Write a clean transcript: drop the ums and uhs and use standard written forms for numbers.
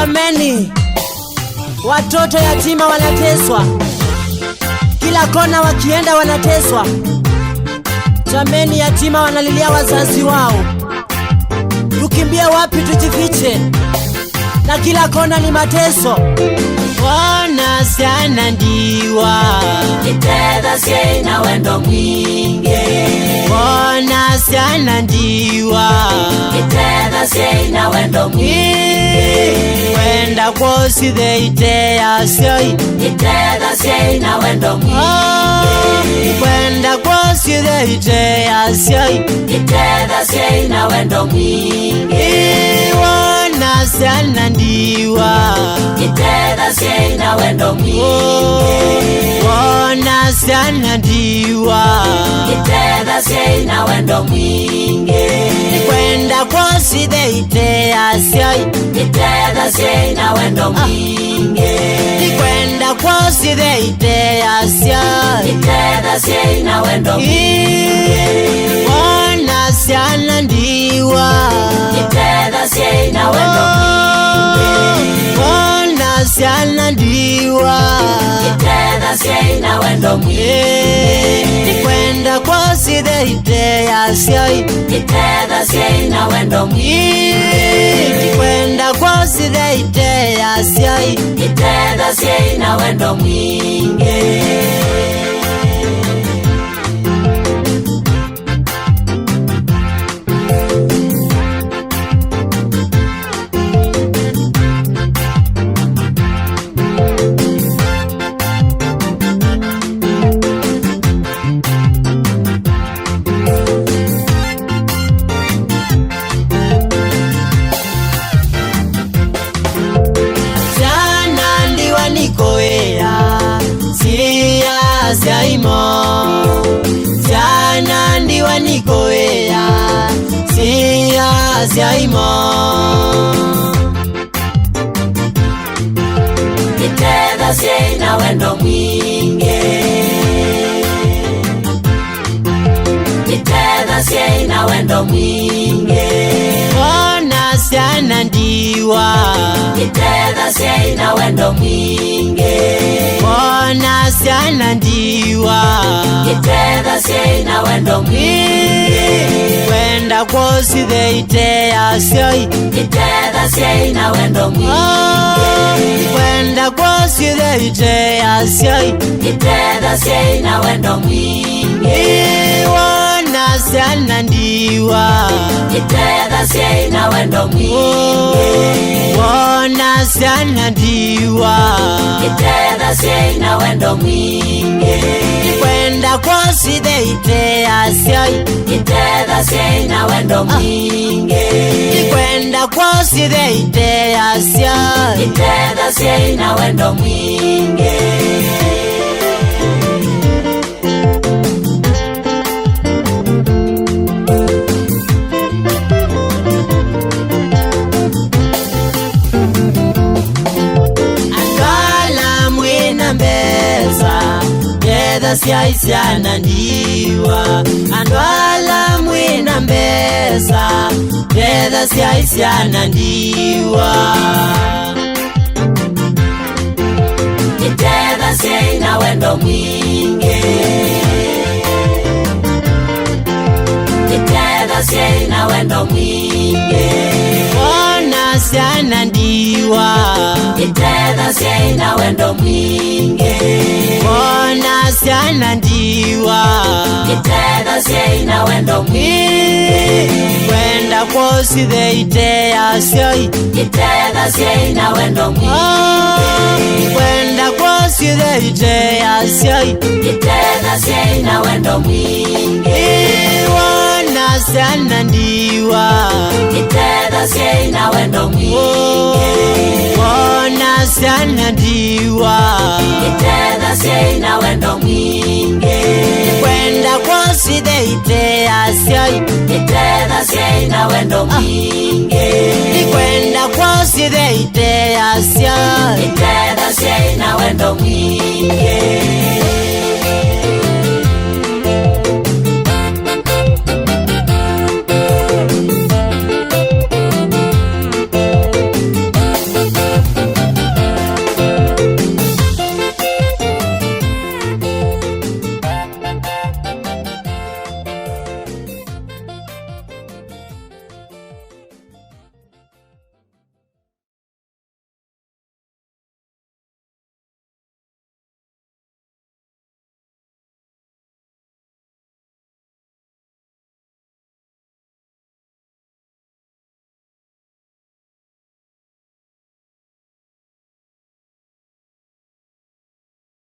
Jameni, watoto yatima wanateswa kila kona, wakienda wanateswa. Jameni, yatima wanalilia wazazi wao. Tukimbie wapi tujifiche? Na kila kona ni mateso. Wana sana ndiwa Itedha sie na wendo mwingi. Wana sana ndiwa Itedha sie na wendo mwingi. Wenda kwosi theite ya sioi. Itedha sie na wendo mwingi. Wenda kwosi theite ya sioi. Itedha sie na wendo mwingi. Wana sana ndiwa Itedha sie na wendo mwingi. Wana sana ndiwa Itedha sie na wendo mwingi. Wenda kwosi theite ya sioi. Itedha sie na wendo mwingi. Wenda kwosi theite ya sioi. Itedha sie na wendo mwingi. Wana sana ndiwa Itedha sie na wendo mwingi. Wana sana ndiwa Itedha sie na wendo mwingi. Wenda kwosi theite ya sioi. Itedha sie na wendo mwingi. Wenda kwosi theite ya sioi. Itedha sie na wendo mwingi. Sana ndiwa nikoea siya siaimo. Itedha sie na wendo mwingi. Itedha sie na wendo mwingi. Wana sana ndiwa Itedha sie na wendo mwingi. Wana sana ndiwa Itedha sie na wendo mwingi. Wenda kwosi theite ya sioi. Itedha sie na wendo mwingi. Wenda kwosi theite ya sioi. Itedha sie na wendo mwingi. Wana sana ndiwa Itedha sie na wendo mwingi. Wana sana ndiwa Itedha sie na wendo mwingi. Wenda kwosi theite ya sioi. Itedha sie na wendo mwingi. Wenda kwosi theite ya sioi. Itedha sie na wendo mwingi. Siya siana ndiwa andwala mwina mbesa. Tedha siya siana ndiwa Itedha sie na wendo mwingi. Itedha sie na wendo mwingi. Wana sana ndiwa Itedha sie na wendo mwingi. Wana sana ndiwa Itedha sie na wendo mwingi. Wenda kwosi theite ya sioi. Itedha sie na wendo mwingi. Wenda kwosi theite ya sioi. Itedha sie na wendo mwingi. Wana sana ndiwa Itedha sie na wendo mwingi. Wana sana ndiwa Itedha sie na wendo mwingi. Wenda kwosi theite ya sioi. Itedha sie na wendo mwingi. Wenda kwosi theite ya sioi. Itedha sie na wendo mwingi.